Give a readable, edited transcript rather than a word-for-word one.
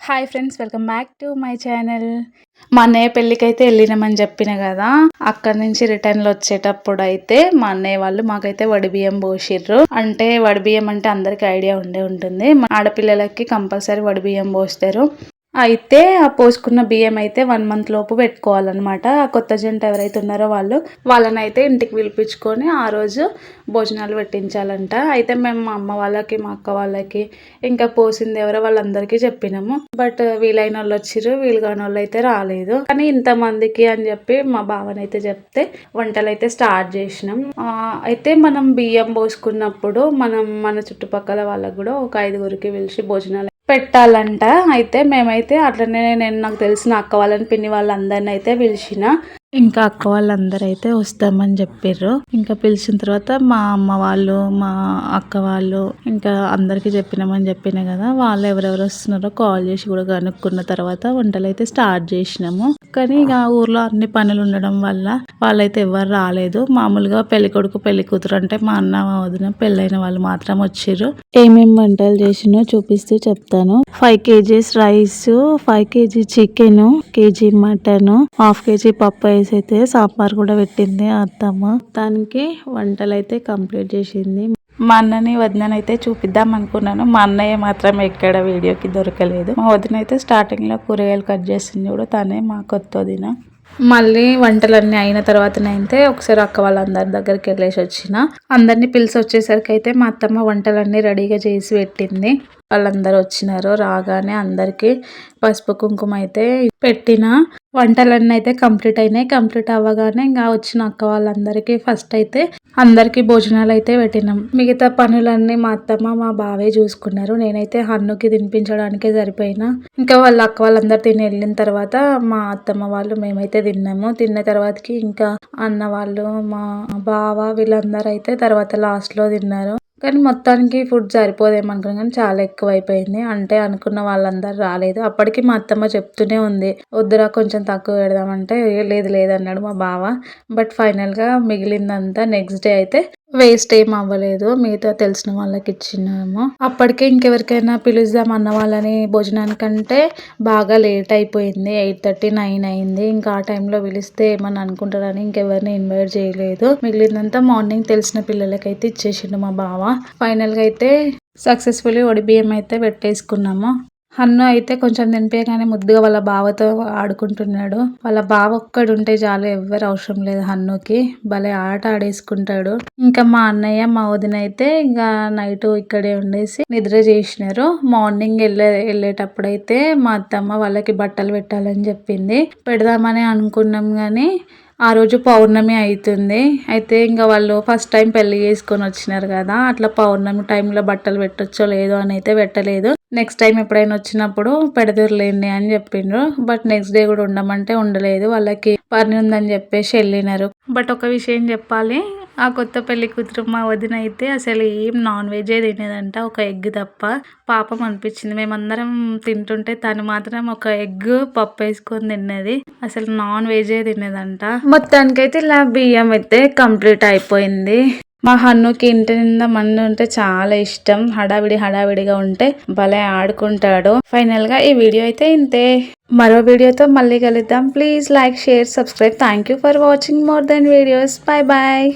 Hi friends, welcome back to my channel. మా అన్నయ్య పెళ్ళికైతే వెళ్ళినామని చెప్పిన కదా. అక్కడ నుంచి రిటర్న్లో వచ్చేటప్పుడు అయితే మా అన్నయ్య వాళ్ళు మాకైతే వడిబియ్యం పోసిర్రు. అంటే వడిబియ్యం అంటే అందరికి ఐడియా ఉండే ఉంటుంది. ఆడపిల్లలకి కంపల్సరీ వడిబియ్యం పోస్తారు. అయితే ఆ పోసుకున్న బియ్యం అయితే 1 month లోపు పెట్టుకోవాలన్నమాట. ఆ కొత్త జంట ఎవరైతే ఉన్నారో వాళ్ళనైతే ఇంటికి పిలిపించుకొని ఆ రోజు భోజనాలు పెట్టించాలంట. అయితే మేము మా అమ్మ వాళ్ళకి, మా అక్క వాళ్ళకి, ఇంకా పోసింది ఎవరో వాళ్ళందరికీ చెప్పినాము. బట్ వీలైన వాళ్ళు వచ్చిర్రు, వీలు కాని వాళ్ళు అయితే రాలేదు. కానీ ఇంతమందికి అని చెప్పి మా బావనైతే చెప్తే వంటలు అయితే స్టార్ట్ చేసినాం. అయితే మనం బియ్యం పోసుకున్నప్పుడు మన చుట్టుపక్కల వాళ్ళకు కూడా ఒక 5గురికి పిలిచి భోజనాలు పెట్టాలంట. అయితే మేమైతే అట్లనే నాకు తెలిసిన అక్క వాళ్ళని, పిన్ని వాళ్ళందరిని అయితే పిలిచిన. ఇంకా అక్క వాళ్ళందరూ అయితే వస్తామని చెప్పారు. ఇంకా పిలిచిన తర్వాత మా అమ్మ వాళ్ళు, మా అక్క వాళ్ళు, ఇంకా అందరికి చెప్పినామని చెప్పిన కదా. వాళ్ళు ఎవరెవరు వస్తున్నారో కాల్ చేసి కూడా కనుక్కున్న తర్వాత వంటలు అయితే స్టార్ట్ చేసినాము. కానీ ఇక ఊర్లో అన్ని పనులు ఉండడం వల్ల వాళ్ళైతే ఎవరు రాలేదు. మామూలుగా పెళ్లి కొడుకు పెళ్లి కూతురు అంటే మా అన్న, మా వదిన, పెళ్ళైన వాళ్ళు మాత్రం వచ్చిర్రు. ఏమేమి వంటలు చేసినో చూపిస్తూ చెప్తాను. 5 kgs rice, 5 kg chicken, KG mutton, 1/2 kg పప్పు వేసి అయితే సాంబార్ కూడా పెట్టింది అత్తమ్మ. దానికి వంటలు అయితే కంప్లీట్ చేసింది. మా అన్నని వదినని అయితే చూపిద్దాం అనుకున్నాను. మా అన్నయ్య మాత్రం ఎక్కడ వీడియోకి దొరకలేదు. మా వదిన అయితే స్టార్టింగ్ లో కూరగాయలు కట్ చేసింది కూడా తనే, మా కొత్త వదిన. మళ్ళీ వంటలన్నీ అయిన తర్వాతనైతే ఒకసారి అక్క వాళ్ళందరి దగ్గరికి వెళ్ళేసి వచ్చిన. అందరినీ పిలిచి వచ్చేసరికి అయితే మా అత్తమ్మ వంటలన్నీ రెడీగా చేసి పెట్టింది. వాళ్ళందరూ వచ్చినారు. రాగానే అందరికి పసుపు కుంకుమ అయితే పెట్టిన. వంటలన్నీ అయితే కంప్లీట్ అయినాయి. కంప్లీట్ అవ్వగానే ఇంకా వచ్చిన అక్క వాళ్ళందరికీ ఫస్ట్ అయితే అందరికి భోజనాలు అయితే పెట్టినాం. మిగతా పనులన్నీ మా అత్తమ్మ, మా బావే చూసుకున్నారు. నేనైతే హన్నుకి తినిపించడానికే సరిపోయినా. ఇంకా వాళ్ళ అక్క వాళ్ళందరూ తిని వెళ్ళిన తర్వాత మా అత్తమ్మ వాళ్ళు, మేమైతే తిన్నాము. తిన్న తర్వాతకి ఇంకా అన్న వాళ్ళు, మా బావ వీళ్ళందరూ అయితే తర్వాత లాస్ట్ లో తిన్నారు. కానీ మొత్తానికి ఫుడ్ సరిపోదేమనుకున్నాం, కానీ చాలా ఎక్కువ అయిపోయింది. అంటే అనుకున్న వాళ్ళందరూ రాలేదు. అప్పటికి మా అత్తమ్మ చెప్తూనే ఉంది, వద్దురా కొంచెం తక్కువ పెడదామంటే లేదు లేదన్నాడు మా బావ. బట్ ఫైనల్ గా మిగిలిందంతా నెక్స్ట్ డే అయితే వేస్ట్ ఏం అవ్వలేదు. మిగతా తెలిసిన వాళ్ళకి ఇచ్చినాము. అప్పటికే ఇంకెవరికైనా పిలుద్దాం అన్న వాళ్ళని భోజనానికంటే బాగా లేట్ అయిపోయింది. 8:30, 9 అయింది. ఇంకా ఆ టైంలో పిలిస్తే ఏమని అనుకుంటారని ఇంకెవరిని ఇన్వైట్ చేయలేదు. మిగిలిందంతా మార్నింగ్ తెలిసిన పిల్లలకైతే ఇచ్చేసిండు మా బావ. ఫైనల్ గా అయితే సక్సెస్ఫుల్లీ వడిబియ్యం అయితే పెట్టేసుకున్నాము. హన్ను అయితే కొంచెం తినిపించగానే ముద్దుగా వాళ్ళ బావతో ఆడుకుంటున్నాడు. వాళ్ళ బావ ఒక్కడు ఉంటే చాలు, ఎవ్వరు అవసరం లేదు హన్నుకి. భలే ఆట ఆడేసుకుంటాడు. ఇంకా మా అన్నయ్య, మా వదిన అయితే ఇంకా నైట్ ఇక్కడే ఉండేసి నిద్ర చేసినారు. మార్నింగ్ వెళ్ళేటప్పుడు అయితే మా అత్తమ్మ వాళ్ళకి బట్టలు పెట్టాలని చెప్పింది. పెడదామని అనుకున్నాం కానీ ఆ రోజు పౌర్ణమి అవుతుంది. అయితే ఇంకా వాళ్ళు ఫస్ట్ టైం పెళ్లి చేసుకొని వచ్చినారు కదా, అట్లా పౌర్ణమి టైంలో బట్టలు పెట్టొచ్చో లేదో అని అయితే పెట్టలేదు. నెక్స్ట్ టైం ఎప్పుడైనా వచ్చినప్పుడు పెడదురులేండి అని చెప్పిండ్రు. బట్ నెక్స్ట్ డే కూడా ఉండమంటే ఉండలేదు. వాళ్ళకి పని ఉందని చెప్పేసి వెళ్ళినారు. బట్ ఒక విషయం చెప్పాలి, ఆ కొత్త పెళ్లి కూతురు మా వదిన అయితే అసలు ఏం నాన్ వెజే తినేదంట, ఒక ఎగ్ తప్ప. పాపం అనిపించింది. మేమందరం తింటుంటే తను మాత్రం ఒక ఎగ్ పప్పు వేసుకొని తిన్నది. అసలు నాన్ వెజే తినేదంట. మొత్తానికైతే ఇలా బియ్యం అయితే కంప్లీట్ అయిపోయింది. మా హన్నుకి ఇంటి నిండా మంది ఉంటే చాలా ఇష్టం. హడావిడిగా ఉంటే భలే ఆడుకుంటాడు. ఫైనల్ గా ఈ వీడియో అయితే ఇంతే. మరో వీడియోతో మళ్ళీ కలుద్దాం. Please like, share, subscribe. Thank you for watching more than videos. Bye bye.